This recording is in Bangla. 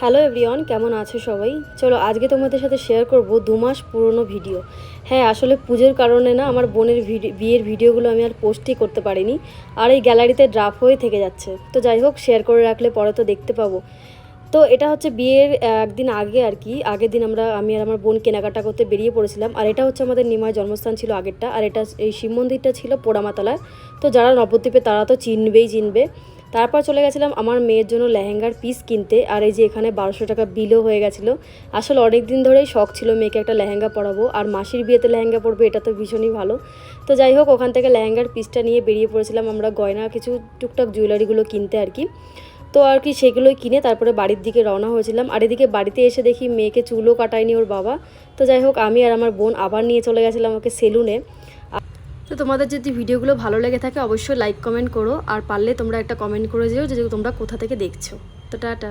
হ্যালো এভরিওয়ান, কেমন আছো সবাই? চলো আজকে তোমাদের সাথে শেয়ার করব 2 মাস পুরনো ভিডিও। হ্যাঁ, আসলে পুজোর কারণে না আমার বোনের বিয়ের ভিডিওগুলো আমি আর পোস্টই করতে পারিনি, আর এই গ্যালারিতে ড্রাফট হয়ে থেকে যাচ্ছে। তো যাই হোক, শেয়ার করে রাখলে পরে তো দেখতে পাবো। তো এটা হচ্ছে বিয়ের একদিন আগে আর কি। আগের দিন আমি আর আমার বোন কেনাকাটা করতে বেরিয়ে পড়েছিলাম। আর এটা হচ্ছে আমাদের নিমার জন্মস্থান ছিল আগেরটা, আর এটা এই শিব মন্দিরটা ছিল পোড়ামাতলায়। তো যারা নবদ্বীপে তারা তো চিনবে। তারপর চলে গেছিলাম আমার মেয়ের জন্য লেহেঙ্গার পিস কিনতে। আর এই যে এখানে 1200 টাকা বিলও হয়ে গেছিলো। আসলে অনেক দিন ধরেই শখ ছিল মেয়েকে একটা লেহেঙ্গা পরাবো, আর মাসির বিয়েতে লেহেঙ্গা পরবো, এটা তো ভীষণই ভালো। তো যাই হোক, ওখান থেকে লেহেঙ্গার পিসটা নিয়ে বেরিয়ে পড়েছিলাম আমরা গয়না কিছু টুকটাক জুয়েলারিগুলো কিনতে আর কি। তো আর কি সেগুলোই কিনে তারপরে বাড়ির দিকে রওনা হয়েছিলাম। আর এদিকে বাড়িতে এসে দেখি মেয়েকে চুলও কাটায়নি ওর বাবা। তো যাই হোক, আমি আর আমার বোন আবার নিয়ে চলে গেছিলাম ওকে সেলুনে। তো তোমাদের যদি ভিডিওগুলো ভালো লেগে থাকে অবশ্যই লাইক কমেন্ট করো, আর পারলে তোমরা একটা কমেন্ট করে যেও যে তোমরা কোথা থেকে দেখছো। তো টাটা।